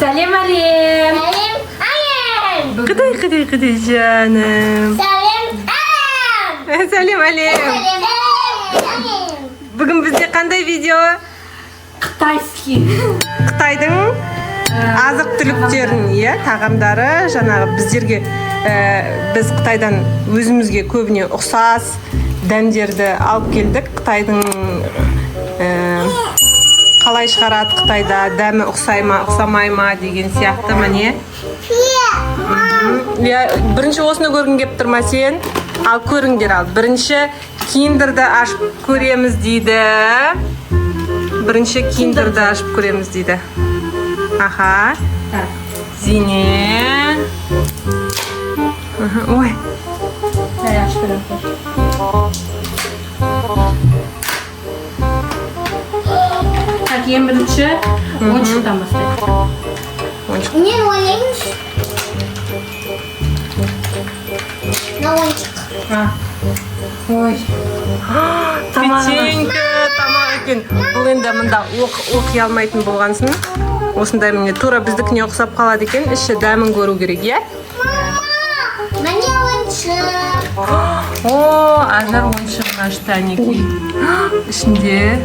Сәлем әлем. Сәлем әлем. Қыдай жаным. Сәлем әлем. Сәлем әлем. Сәлем әлем. Бүгін бізде қандай видео? Қытайский. Қытайдың азық түліктерін, тағамдары, жаңағы біздерге біз Қытайдан өзімізге көбіне ұқсас дәмдерді алып келдік. Қытайдың қалай шығарады Қытайда, дәмі ұқсай ма, ұқсамай ма деген сияқты міне. Бірінші осыны көргің кеп тұрма сен? Ал көріңдер ал. Бірінші киндерді ашып көреміз дейді. Бірінші киндерді ашып көреміз дейді. Аха. Зине. Ой. Ашып көрем. Так, ең бірінші ойыншықтан бастайық. Не ойнаймыз? На ойыншық. Ой. Печенька тамақ екен. Бұл енді мұнда оқи алмайтын болғансын. Осындай міне тура біздікіне ұқсап қалады екен. Іші дәмін көру керек, Мама, міне ойыншық. О, Ажар ойыншығын ашты әнекей. Ішінде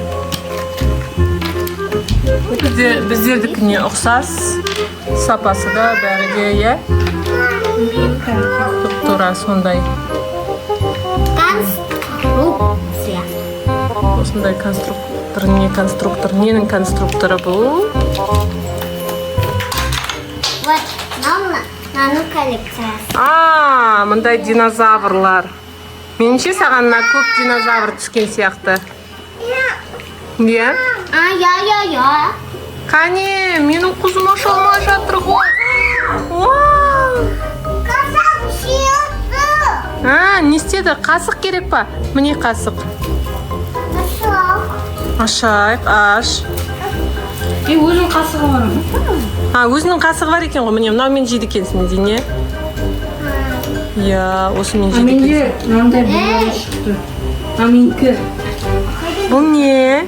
біздердікіне ұқсас. Сапасы да бәрі де, Тура сондай. Конструкция. Осындай конструктор, не конструктор, ненің конструкторы бұл? Вот, нану коллекциясы. Мұндай динозаврлар. Меніңше саған көп динозавр түскен сияқты. Не? Я. Қане, менің қызым аша алмай жатыр ғой. Қасақ шиылды. Не істеді? Қасық керек па? Міне қасық. Ашайық, аш. Өзің қасығы бар ма? Өзінің қасығы бар екен ғой. Міне, мынау мен жейді екенсің, Зине. Осымен жейді екенсің. Менде мынандай бір шықты. Менікі. Бұл не?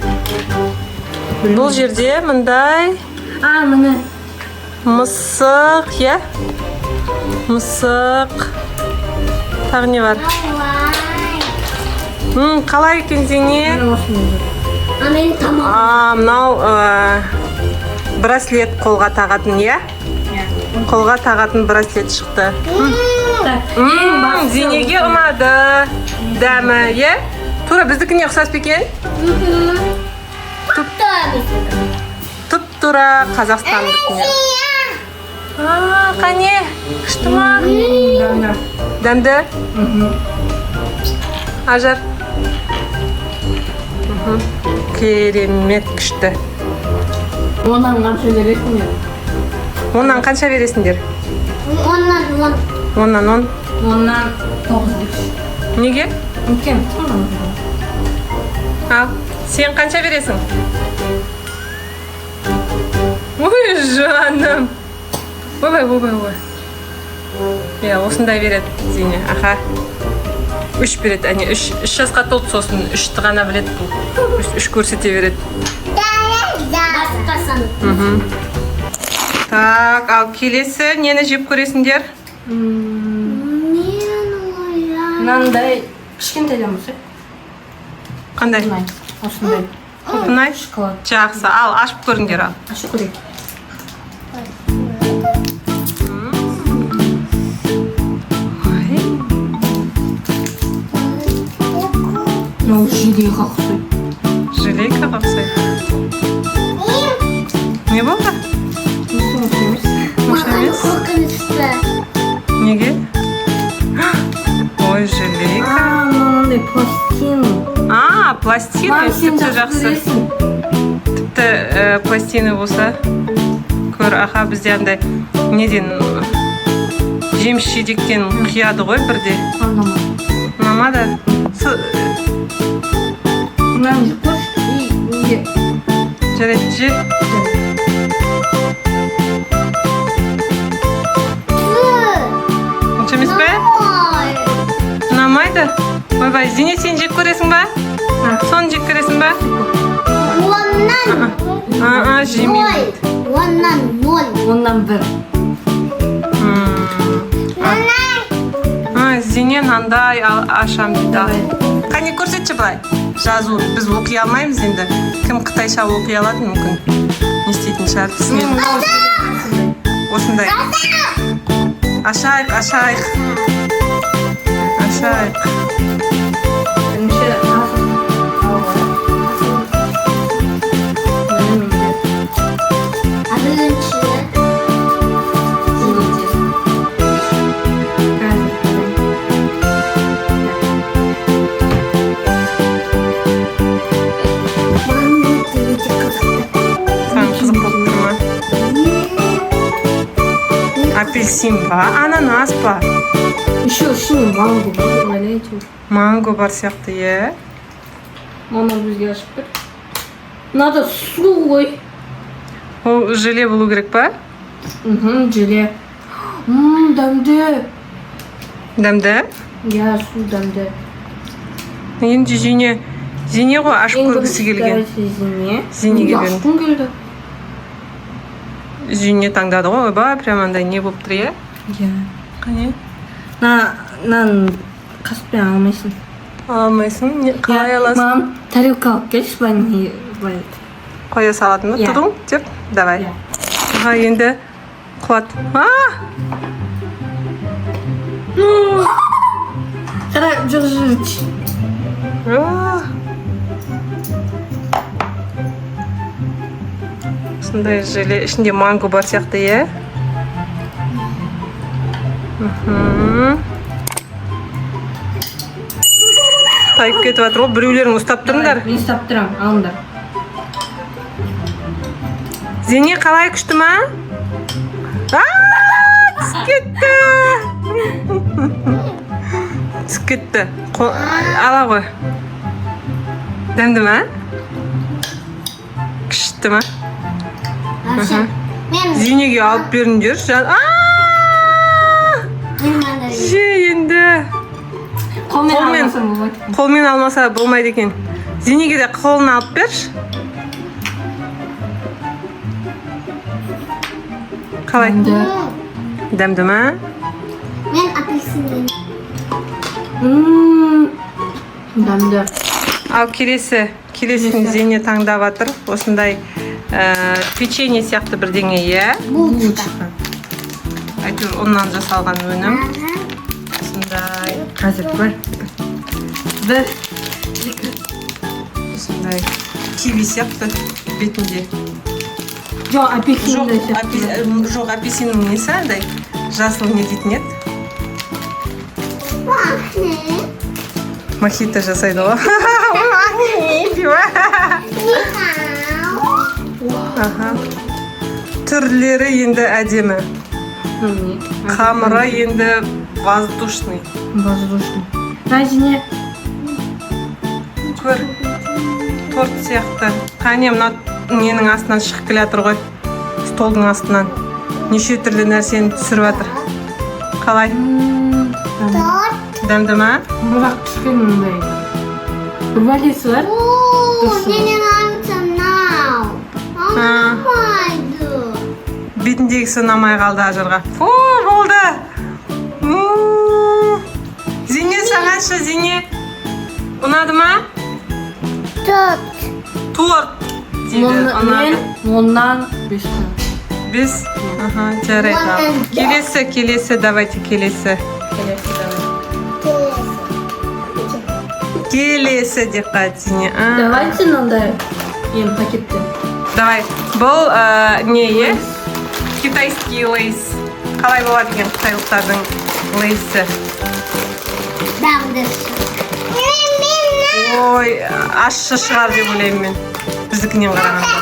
Бұл жерде мындай Міне. мысық, мысық. Тағы не бар? Қалай екен, Зине? Мен тамақ. Мынау браслет қолға тағатын, Қолға тағатын браслет шықты. Зинеге ұнады дәмі, Тура біздікіне ұқсас бекен? Тұп-тұра Қазақстандықіне. Қане, күшті ма? Дәмді? Ажар? Керемет күшті. Онан қанша бересіңдер? Оннан қанша бересіңдер? Оннан 10. Оннан 10? Онан 9. Неге? Өткен. Ал, сен қанша бересің? Ой, жаным. Ой. Осындай береді Зине. Аха. 3 береді. Әне 3 жасқа толды, сосын 3-ті ғана біледі бұл. 3 көрсете береді. Так, ал келесі нені жеп көресіңдер? Мынандай кішкентайдан болса. Қандай? Осындай. Құлпынай? Шоколад. Жақсы, ал ашып көріңдер ал. Ашып көрейік. Мынау желейға ұқсайды. Желейка ұқсайды. Не болды? Маған қорқынышты. Неге? Ой, желейка. Мынандай пластин. Пластина, тіпті жақсы. Тіпті пластина болса көр. Аха, бізде андай неден жеміс жидектен қияды ғой бірде. Ұнамады? Мынаны жеп көрші. Жарайды, жеп. Онша емес пе? Ұнамайды? Ойбай, Зине, сен жеп көресің ба? Соны жеп көресің ба? Оннан Жемейді. Оннан 0. Ondan bir. Зене нандай ашам дейді. Давай. Қане көрсетші былай. Жазу. Біз оқи алмаймыз енді. Кім қытайша оқи алады мүмкін. Не істейтін шығар түсінеді. Осындай. Ашайық, ашайық. Ашайық. Бірінші азық. Бірінші. Қызық болып тұр ма? Апельсин ба? Ананас па? Еще шын манго бар. Ойлайды. Манго бар сияқты, е? Мама бізге ашып бір. Надо су ғой. Ол желе болу керек па? Желе. Дәмді. Дәмді? Я су дәмді. Енді Зене ғой ашып көргісі келген. Зенеге берін. Ашқым келді. Зене таңдады ғой, ойба, прям андай не болып тұр, е? Қане? Нан қасықпен алмайсың. Алмайсың? Қалай аласың? Мам, тарелка алып келші, бәне. Қоя салатын ба? Иә. Тұдың? Деп, давай. Иә. Аға, енді қуат. Қара, жоқ. Сондай желе, ішінде манго бар сияқты, е? Тайып кетіп жатыр ғой, біреулерің ұстап тұрыңдар. Мен ұстап тұрам, алыңдар. Зене қалай күшті ма? Түсіп кетті. Түсіп кетті. Ала ғой. Дәмді ма? Күшті ма? Зенеге алып беріңдер. Же енді. Қолмен алмаса болмайды екен. Зенеге де қолын алып берші. Қалай? Дәмді ма? Мен апельсин. Дәмді. Ал келесін Зене таңдап жатыр. Осындай печенье сияқты бірдеңе, е? Булочка. Әйтеуір оннан жасалған өнім. Осындай. Қазір бір. Бір. Осындай киви сияқты бетінде. Жоқ, апельсин. Жоқ, апельсиннің несі андай жасыл не дейтін еді? Мохито жасайды ғой. Түрлері енді әдемі. Қамыры енді воздушный. Зене. Көр. Торт сияқты. Қане, мына ненің астынан шығып келе жатыр ғой. Столдың астынан. Неше түрлі нәрсені түсіріп жатыр. Қалай? Дәмді ма? Бірақ түскен мұндай. Бір валесі бар. Мне нравится now. Бетіндегісі ұнамай қалды ажырға. Фу, болды. Зене, сағаншы, Зене. Ұнады ма? Торт. Мен оннан 5. 5? Жарайды. Келесі, давайте, келесі. Келесі деп қатыне. Давайте мынандай пакетті. Давай. Бұл не, е? Китайский лейс. Қалай болады екен қытайлықтардың лейсі? Дәмді. Ой, ащы шығар деп ойлаймын мен. Біздікінен қарағанда.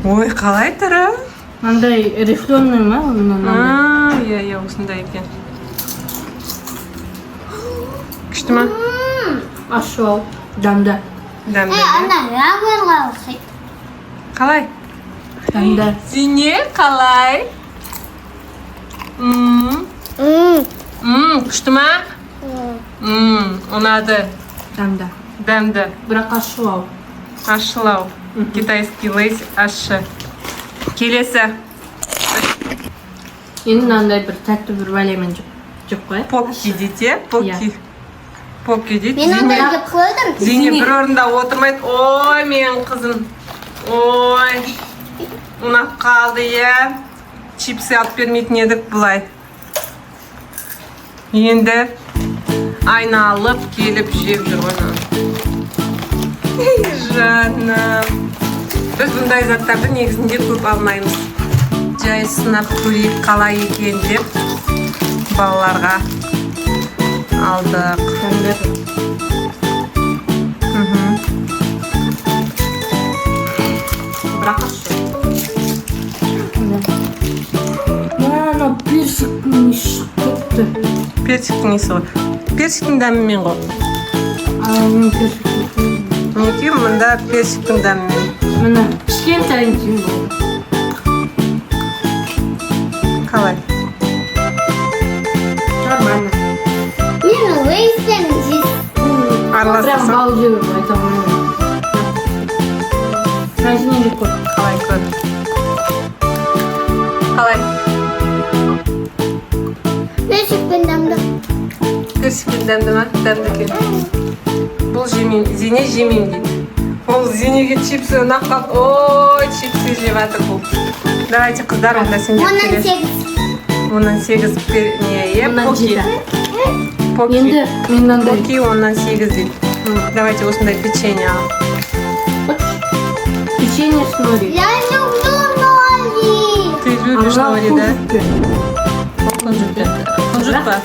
Ой, қалай түрі? Мынандай рифленый ма? Иә, осындай екен. Күшті ма? Ашу ал. Дәмді. Дәмді. Ана, рабырға ұқсайды. Қалай? Дәмді. Зене, қалай? Күшті ма? Ұнады. Дәмді. Дәмді. Бірақ ашылау. Ашылау. Китайский лейс ащы. Келесі. Енді мынандай бір тәтті бір бәлемен жеп қояйық. Покки дейді, покки. Покки дейді. Мен ондай жеп қойдым. Зейне бір орында отырмайды. Ой, менің қызым. Ой. Ұнап қалды, е. Чипсы алып бермейтін едік бұлай. Енді айналып келіп жеп жүр ғой. Жаным. Біз бұндай заттарды негізінде көп алмаймыз. Жай сынап көрейік қалай екен деп балаларға алдық. Бірақ ашы. Мана персиктің несі көпті. Персиктің несі ғой? Персиктің дәмімен ғой. Мен персиктің. Мінекей мұнда персиктің дәмімен. Мына кішкентайын дейін болды. Қалай? Нормально. Мен лейстен жес. Прям Араласасың. бал жеу айта алмаймын. Мәжіне жеп қой. Қалай көр? Қалай? Персикпен дәмді. Персиктің дәмді ма? Дәмді екен. Бұл жемейм, Зене жемейм дейді. Ол Зенеге чипсы ұнап қалып, ой, чипсы жеп жатыр бұл. Давайте, қыздар, онда сендер Оннан келесі. 8. Оннан 8 не, Оннан поки. 7. Поки. Енді мен мынандай. Поки, оннан 8 дейді. Давайте осындай печенье ал. Печенье с нори. Я люблю нори. Ты любишь нори, да? Кунжут па?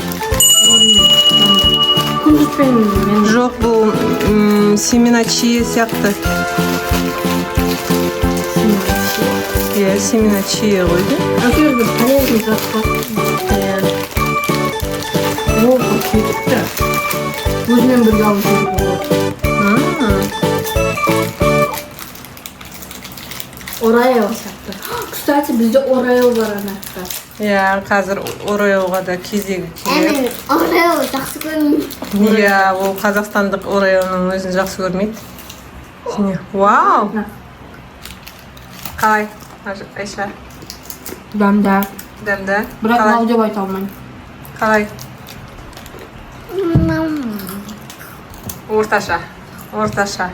Күнжітпен мен Жоқ, бұл семена чия сияқты. Иә, семена чия ғой. әйтеуір бір полезный зат бар. Ол кетіпті. Өзімен бірге алып жүруге болады. Ораео сияқты. Кстати, бізде Ораео бар анақта. Иә, қазір Ореоға да кезегі келеді. Мен орео жақсы көрмеймін. Иә, ол қазақстандық Ореоның өзін жақсы көрмейді. Вау! Қалай, Айша? Дәмді. Дәмді? Бірақ Қалай? бал деп айта алмаймын. Қалай? Орташа. Орташа.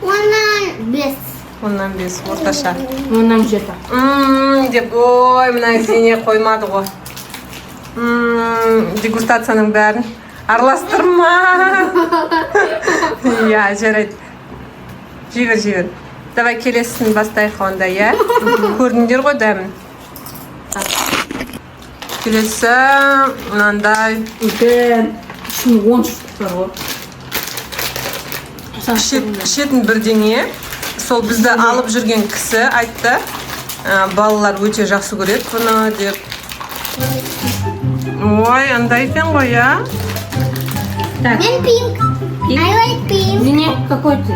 Оннан 5. Оннан 5, орташа. Оннан 7. Деп, ой, мына Зене қоймады ғой. Дегустацияның бәрін араластырма. Иә, жарайды. Жібер. Давай келесін бастайық онда, иә? Көрдіңдер ғой дәмін. Келесі, мынандай. Үлкен. Ішінде 10 штук бар ғой. Ішетін бірдеңе. Сол бізді алып жүрген кісі айтты, балалар өте жақсы көреді бұны деп. Ой, андай екен ғой, я? Так, Мен pink. I like pink. Зене, какой ты?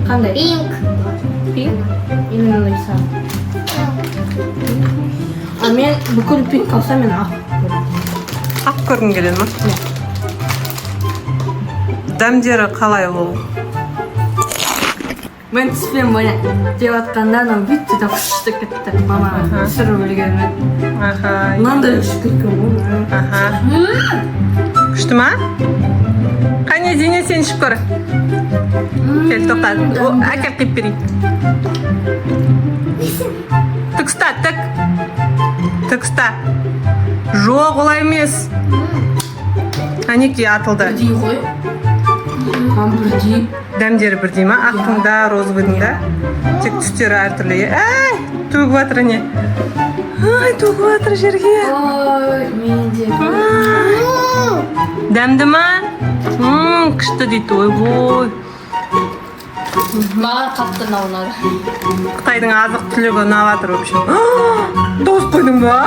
Қандай? Pink. Пинк? Или мынандай сары? А мен бүкіл пинк алса мен ақ. Ақ көргің келеді ма? Дәмдері қалай ол? Мен түспен мына деп атқанда анау бүйтті де фышты кетті. Мама түсіріп үлгермеді. Аха. Мынандай шүкір ғой. Аха. Күшті ма? Қане, Зене, сен ішіп көр. Кел, тоқта. Әкел қиып берейін. Тік ұста, тік. Тік ұста. Жоқ, олай емес. Әнеке атылды. Бірдей ғой. Мам бірдей. Дәмдері бірдей ма? Ақтың да, розовыйдың да. Тек түстері әртүрлі. Әй, төгіп жатыр не? Ай, төгіп жатыр жерге. Ой, мен де. Дәмді ма? Күшті дейді, ой-бой. Маған қатты ұнады. Қытайдың азық түлігі ұнап жатыр, вообще. Тоз қойдың ба?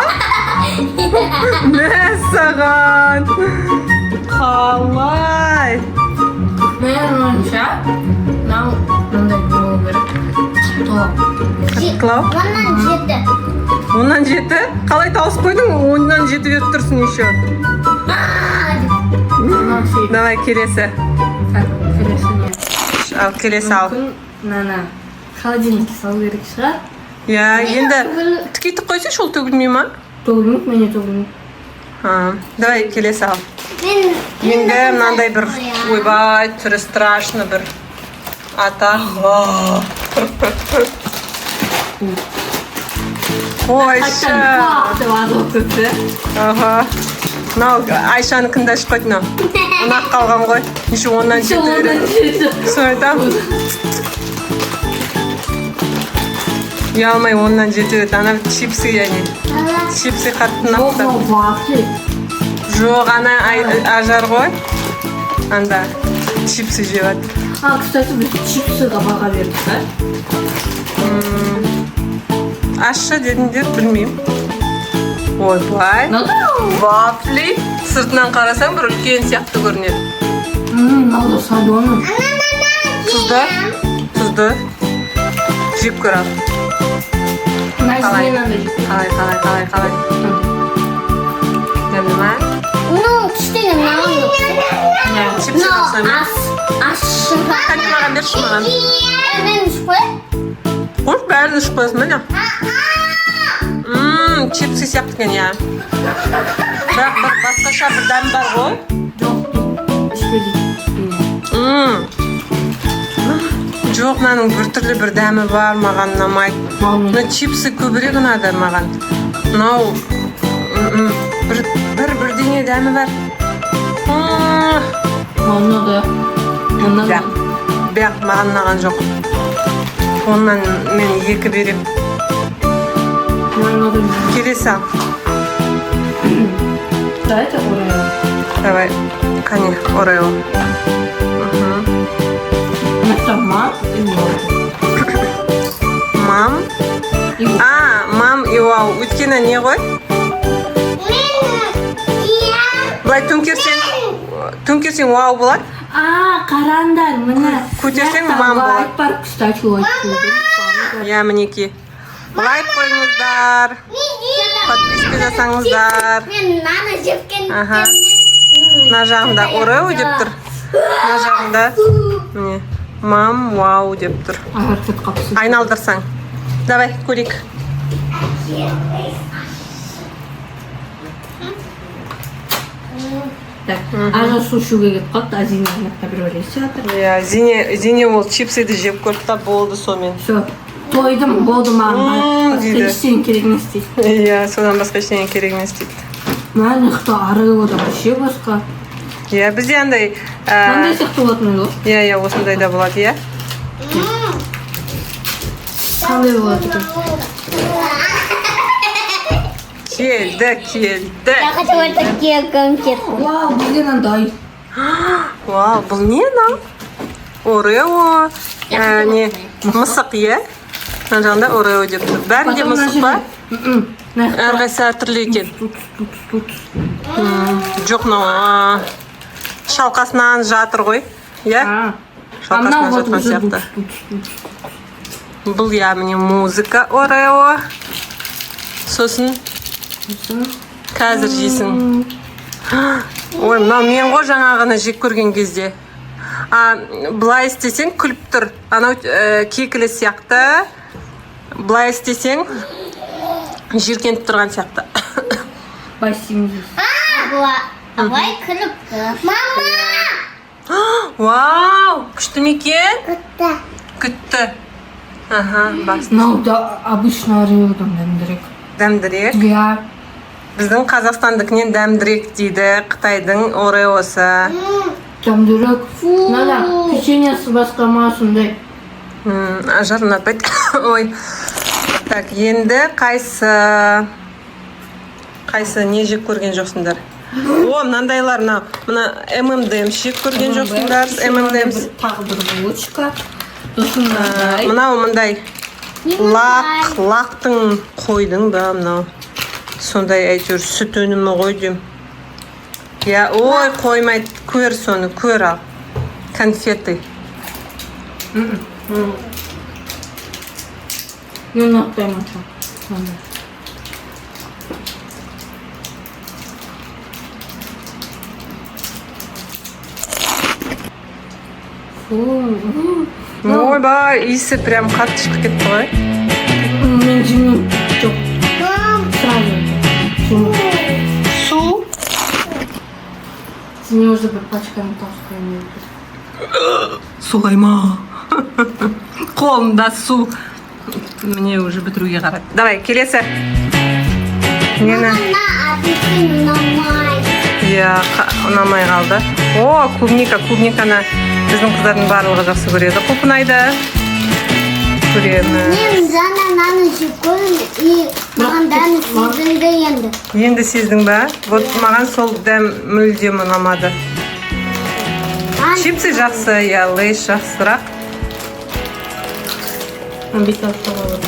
Мәссаған. Қалай? Мен ойымша, мынандай болу керек. Қаттылау? Оннан 7. Оннан 7? Қалай тауыс қойдың? Оннан 7 беріп тұрсын еще. Мынау Давай, келесі. Так, келесі не. Al kelesi al. Мүмкін мынаны холодильникке салу керек шығар. Ya енді тікейтіп қойсайшы ол төгілмей ма? Төгілмейді, менде төгілмейді. Давай келесі ал. Мен Менде мынандай бір ойбай түрі страшно бір ата. Ойша. Қайтадан деп азып кетті. Аха. Мынау Айшаныкін да ішіп қойды мынау. Ұнақ қалған ғой. Неше оннан жеті береді. Соны айтамын. Ұялмай оннан жеті береді. Ана чипсы яғни. Чипсы қатты ұнапты. Жоқ, вафли. Жоқ, ана ажар ғой. Анда чипсы жеп. Кстати, біз чипсыға баға бердік, да? Ашшы дедіңдер, білмеймін. Ойбай. Вафли. Сыртынан қарасаң бір үлкен сияқты көрінеді. Мынау салоны. Тұзды. Тұзды. Жеп көр ал. Қалай? Қалай. Дәмді ма? Ну, кішкене мынау. Чипсы қақсам. Ащы. Қане маған берші маған. Мен ішіп қояйын. Қош, бәрін ішіп қойасың міне. Чипсы сияқты екен, я. Бірақ басқаша бір дәм бар ғой. Жоқ, ішпеді. Жоқ, мынаның біртүрлі бір дәмі бар, маған ұнамайды. Мына чипсы көбірек ұнады маған. Мынау бірдеңе дәмі бар. Ұнады. Бәқ, маған ұнаған жоқ. Оннан мен 2 берем. Келесі ал. Дайте Орео. Давай, қане, Орео. Это мам и мам. Мам? Мам и вау. Өйткені не ғой? Бұлай төңкерсең вау болады. Қараңдар, міне. Көтерсең мам болады. Лайк бар, кстати, лайк. Я мінеки. Лайк қойыңыздар. Подписка жасаңыздар. Мен наны жепкен. Мына жағында Орео деп тұр. Мына жағында міне мам вау деп тұр. Айналдырсаң. Давай, көрейік. Ана су ішуге кетіп қалды, Азине анақта бір өлесі жатыр. Зине ол чипсыды жеп көрді та болды сомен. Все, тойдым, болды маған. Басқа ештеңе керек емес дейді. Содан басқа ештеңе керек емес дейді. Мәні ұқты Ореода вообще басқа. Бізде андай... Қандай сияқты болатын ғой? Осындай да болады, Қандай болады? Келді. Я хочу вот такие конфеты. Вау, білген андай. Вау, бұл не нам? Орео. Мысық, Мына жағында Орео деп тұр. Бәрінде мысық па? Әрқайсы әртүрлі екен. Жоқ, шалқасынан жатыр ғой. Шалқасынан жатқан сияқты. Бұл міне музыка Орео. Сосын қазір жейсің. Ой, мынау мен ғой жаңағыны жек көрген кезде. Былай істесең күліп тұр. Анау кекілі сияқты. Былай істесең жиркеніп тұрған сияқты. Абай күліп. Мама! Вау! Күшті ме екен? Күтті. Басты. Мынау да обычно Ореодан дәмдірек. Дәмдірек? Біздің Қазақстандікінен дәмдірек дейді. Қытайдың Ореосы. Дәмдірек. Мына печеньесі басқа ма сондай. Ажар ұнатпайды. Ой. Так, енді қайсы не жек көрген жоқсыңдар? Мынандайлар, мына M&M's жек көрген жоқсыңдар? M&M's. Тағы бір булочка. Мынау мындай лақтың қойдың ба мынау. Сондай әйтеуір сүт өнімі ғой дейм. Ой, қоймайды. Көр соны, көр ал. Конфеты. Мен ұнатпаймын. Ойбай, иісі прям қатты шығып кетті ғой. Мен жемеймін. Жоқ. Сразу. Су? Мне уже бір пачканы тауып Солай ма? Қолымда су. Мне уже бітіруге қарады. Давай, келесі. Нені? На апельсин ұнамай. Иә, ұнамай қалды. О, клубника. Клубниканы біздің қыздардың барлығы жақсы көреді. Құлпынайды. Көремін. Мен жаңа наны жеп көрдім и маған дәмі сезілді енді. Енді сездің ба? Вот маған сол дәм мүлдем ұнамады. Чипсы жақсы, я лейс жақсырақ. Битал салат.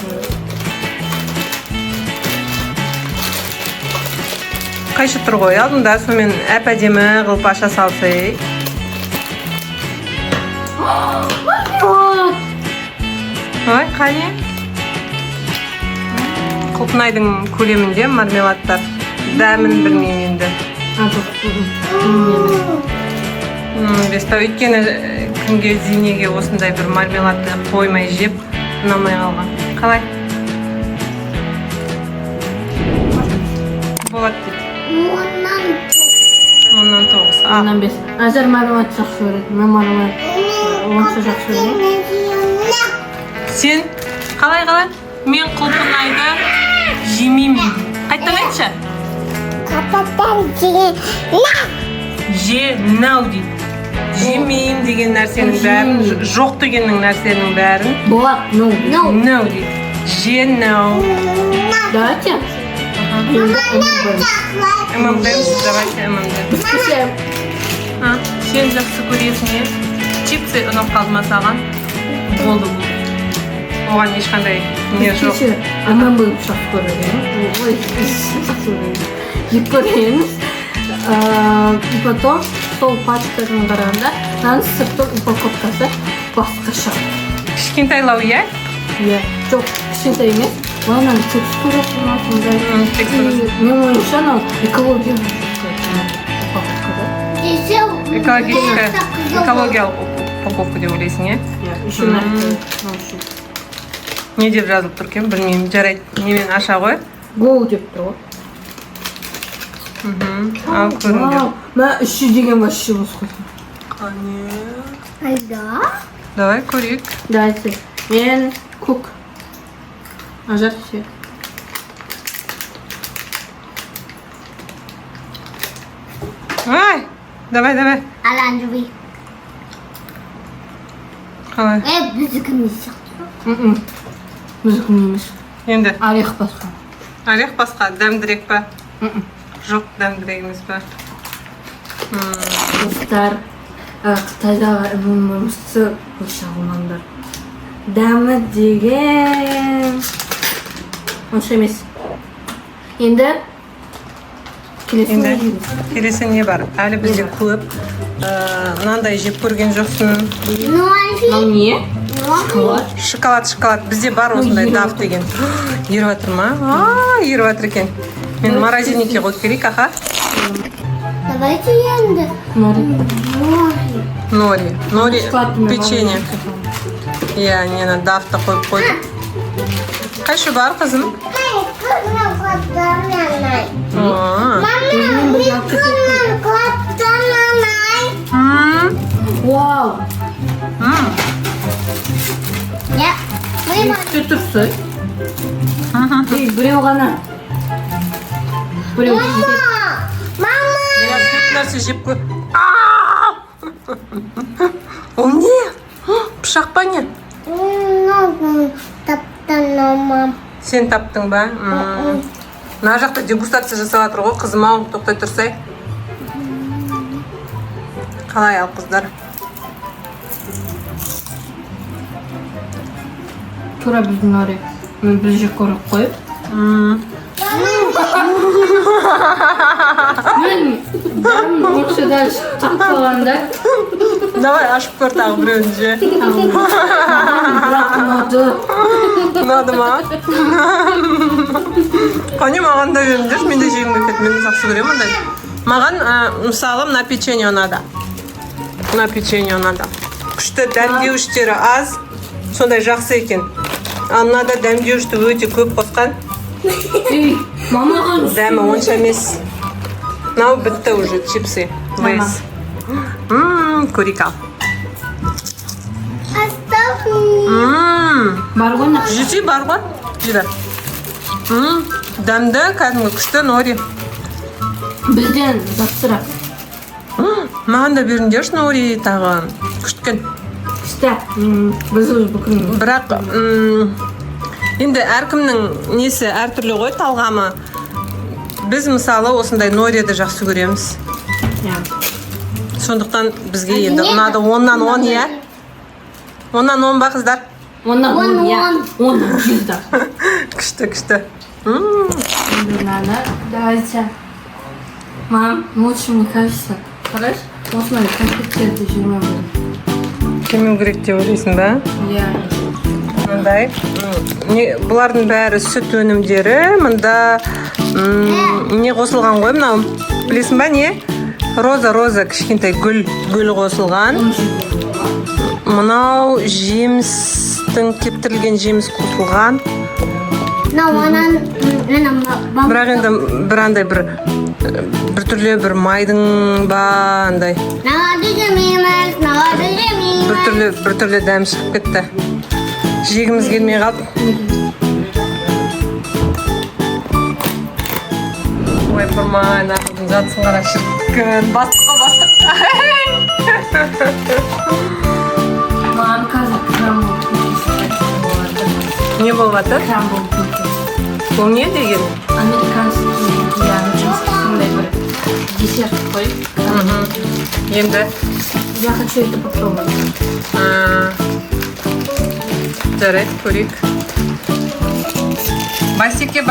Қайшы тұр ғой алдында, сонымен әп-әдемі қылып аша салсай. Ой, қане? Құлпынайдың көлемінде мармеладтар. Дәмін білмеймін енді. Беста, өйткені күнге зейнеге осындай бір мармеладты қоймай жеп, ұнамай қалған. Қалай? Болады деп. Оннан 9. Ondan 5. Azar malumat жақсы көреді. Мен malumat онша жақсы көрмеймін. Сен қалай? Мен құлпынайды жемеймін. Қайттан айтшы? Қапаттан деген Нау дейді. Жемеймін деген нәрсенің бәрін, жоқ дегеннің нәрсенің бәрін Болады, no. нау дейді. Нау. Давайте. ММД, давайте ММД. Сен жақсы көресің, е? Чипсы ұнап қалды ма саған? Болды бұл. Оған ешқандай не жоқ. Анам болып жақсы көреді. Ой, жақсы көреді. Жеп көреміз. И потом сол пачкасын қарағанда нан сырты упаковкасы басқаша. Кішкентайлау, иә? Иә, жоқ, кішкентай емес. Оның текстурасы ма сондай. Мен ойымша анау экология упаковкада. Экологиялық упаковка деп ойлайсың, е? Иә, еще нәрсе. Не деп жазылып тұр екен, білмеймін. Жарайды, немен аша ғой? Гоу деп тұр ғой. Ал көріңдер. Мен 300 деген вообще бос қойсын. Қане? Қайда? Давай көрейік. Дайте. Мен көк. Ажар ше. Ай, давай. Оранжевый. Қалай? Біздікі не сияқты? Біздікі емес. Енді, Орех басқа. орех басқа, дәмдірек па? Жоқ, дәмдірек емес па? Достар, Қытайдағы ММС шағылмаңдар. Дәмі деген... Онша емес. Енді келесі не бар? Әлі бізде көп. Мынандай жеп көрген жоқсың. Мынау не? Шоколад. Бізде бар осындай даф деген. Еріп жатыр ма? Еріп жатыр екен. Мен морозильникке қойып келейік, аха. Давайте енді. Нори, печенье. Иә, нені дафты қойып қойдым. Қайшы бар, қызым? Вау! Ja, Үсті тұрсы. Біреу ғана. Біреу жібер. Мама! Я көп нәрсе жеп көр. Ол не? Пышақ па не? Таптан мамам. Сен таптың ба? Мына жақта дегустация жасап жатыр ғой, қызым-ау, тоқтай тұрсай. Қалай ал қыздар? Тура біздің аре. Біз жек көріп қойып. Мен осы дәл шықтап қалғанда. Давай ашып көр тағы біреуін же. Бірақ ұнады. Ұнады ма? Қане маған да беріңдер, мен де жегім келеді, мен жақсы көремін ондай. Маған мысалы мына печенье ұнады. күшті, дәмдеуіштері аз, сондай жақсы екен. Ал мынада дәмдеуішті өте көп қосқан. Ей, мамаға Дәмі онша емес. Мынау бітті уже чипсы. Лейс. Көрейік ал. бар ғой нақ. Жүйте бар ғой? Жүйді. Дәмді, кәдімгі күшті нори. Бізден жақсырақ. Маған да беріңдерші нори тағы күшткен. Күшті. Біз өз бүкін. Бірақ енді әркімнің несі әртүрлі ғой талғамы. Біз мысалы осындай нориді жақсы көреміз. Сондықтан бізге енді ұнады 10-нан 10, иә? 10-нан 10 ба қыздар? 10-нан 10, иә. 10 жүзді. Күшті. Надо. Давайте. Мам, лучше, мне кажется. Хорошо? Осындай конфеттерді жемеу керек. Кемеу керек деп ойлайсың ба? Иә. Мындай. Бұлардың бәрі сүт өнімдері. Мында не қосылған ғой мынау? Білесің ба не? Роза кішкентай гүл қосылған. Мынау жемістің кептірілген жеміс қосылған. Бірақ енді бір андай бір түрлі бір майдың ба андай. Бір түрлі дәм шығып кетті. Жегіміз келмей қалды. Ой, бұрмай, нақылдың жатсын қара шіркін. Бастыққа. Мам, қазір крамбл кукис болады. Не болып жатыр? Крамбл кукис. Бұл не деген? Американский, сондай бір десерт қой. Енді? Я хочу это попробовать. Жарайды, көрейік. Басеке,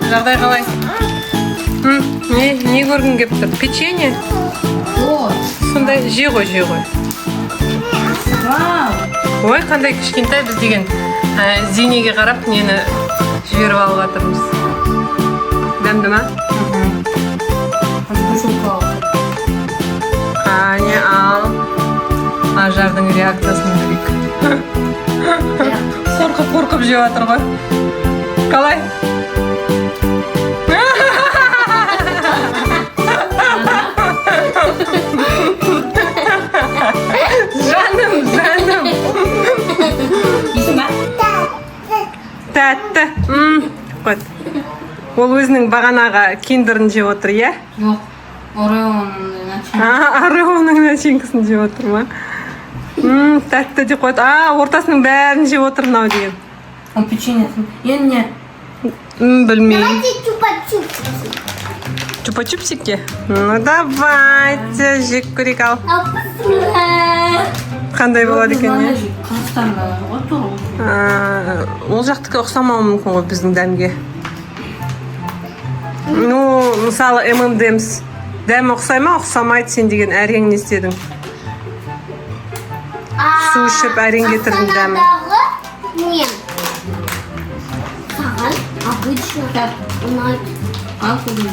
жағдай қалай? Не көргің кеп тұр? Печенье? О! Сондай, же ғой. Вау! Ой, қандай кішкентай біз деген Зинеге қарап нені жіберіп алып жатырмыз. Дәмді ма? Қане ал. Ажардың реакциясын көрейік. Қорқып жеп жатыр ғой. Қалай? Жаным. Тәтті. Қойд. Ол өзінің бағанаға киндерін жеп отыр, иә? Жоқ, Ореоның начинкасын. Ореоның начинкасын жеп отыр ма? Тәтті де қойд. Ортасының бәрін жеп отыр мынау деген. Ол печеньесін. Енді не? Білмеймін. Давайте чупа-чупс. Чупа-чупсики? Ну, давайте. Жек көрейік ал. Қандай болады екен, не? Қазақстанда отыр. Ол жақтікі ұқсамауы мүмкін ғой біздің дәмге. Ну, мысалы, M&M's дәмі ұқсай ма, ұқсамайды сен деген әрең не істедің? Су ішіп әрең кетірдің дәмі. Нет. Саған обычно ұнайды. Ал көзімді.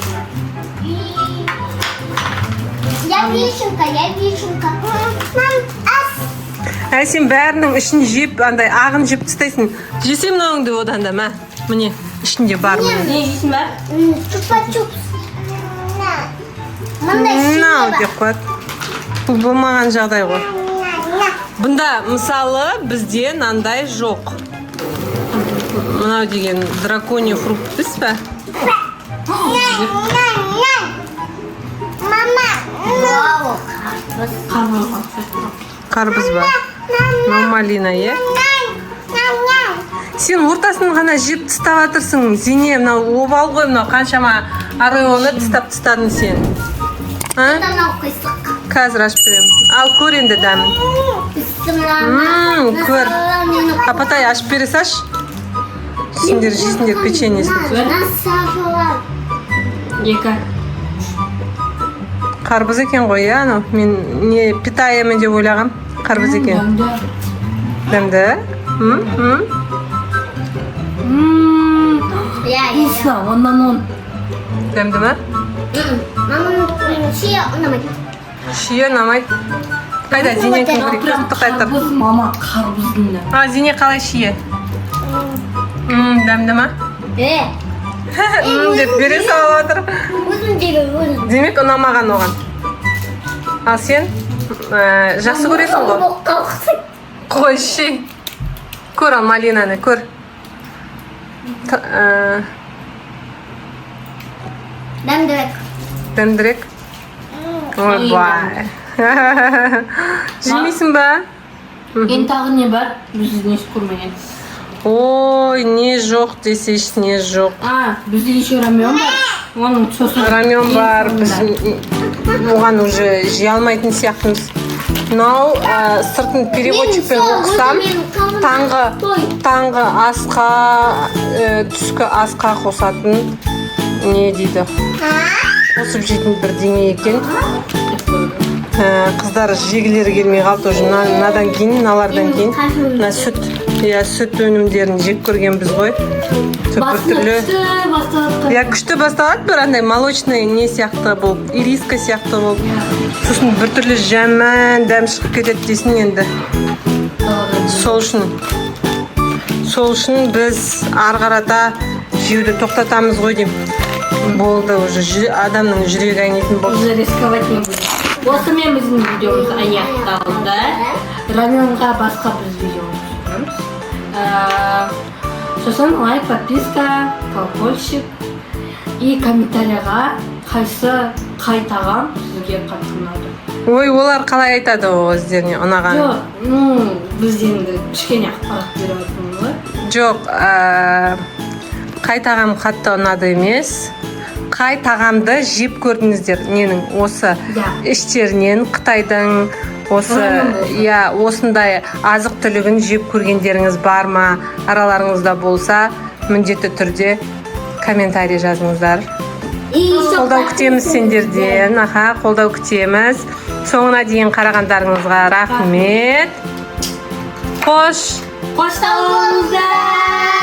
Я вишенка. Сен бәрінің ішін жеп, андай ағын жеп тастайсың. Жесем мынауыңды одан да, мә. Міне, ішінде бар ма? Не жейсің бә? Чупа-чупс. Мынау деп қойды. Бұл болмаған жағдай ғой. Бұнда, мысалы, бізде нандай жоқ. Мынау деген драконий фрукт біз бә? Мама. Қарбыз ба? Мынау малина, е? Сен ортасын ғана жеп тыстап атырсың. Зине, мынау обал ғой, мынау қаншама Ореоны тыстадың сен. Қазір ашып берем. Ал көр енді дәмін. Көр. Апатай ашып бере саш. Жесіңдер печеньесін. Екі. Қарбыз екен ғой, иә, анау. Мен не питаемын деп ойлағам. Қарбыз екен. Дәмді? Вкусно, 10-нан 10. Дәмді ма? Маманың шия ұнамайды. Шия ұнамайды. Қайда Зинен кім керек? Прям Тоқтайтып. қарбыз, мама, қарбыздың да. А, Зине қалай шие? Дәмді ма? Деп бере салып отыр. Өзің жебе, өзің. Демек ұнамаған оған. Ал сен жақсы көресің ғой? Қой ши. Көр ал малинаны, көр. Дәмдірек. Дәмдірек? Ойбай. Жемейсің ба? Енді тағы не бар? Бізде не көрмеген. Ой, не жоқ десеш, не жоқ. Бізде еще рамен бар. Оның сосын. Рамен бар, біз оған уже жей алмайтын сияқтымыз. Мынау сыртын переводчикпен оқысам, таңғы асқа, түскі асқа қосатын не дейді? Қосып жейтін бірдеңе екен. Қыздар жегілері келмей қалды уже. Мынадан кейін, мыналардан кейін мына сүт өнімдерін жеп көргенбіз ғой. Түрлі күшті басталады, бір андай молочный не сияқты болып, ириска сияқты болып. Сосын біртүрлі жаман дәм шығып кетеді дейсің енді. Сол үшін біз ары қарата жеуді тоқтатамыз ғой деймін. Болды уже адамның жүрегі айнитын болды. Уже рисковать не будем. Осымен біздің видеомыз аяқталды. Раменға басқа біз видеомыз түсіреміз. Сосын лайк, подписка, колокольчик и комментарийға қай тағам сізге қатты ұнады. Ой, олар қалай айтады өздеріне ұнаған? Жоқ, біз енді кішкене ақпарат беріп отырмыз ғой. Жоқ, қай тағам қатты ұнады емес. Қай тағамды жеп көрдіңіздер? Ненің осы іштерінен Қытайдың осындай азық түлігін жеп көргендеріңіз бар ма? Араларыңызда болса, міндетті түрде комментарий жазыңыздар. Қолдау күтеміз сендерден. Қолдау күтеміз. Соңына дейін қарағандарыңызға рахмет. Қош болыңыздар.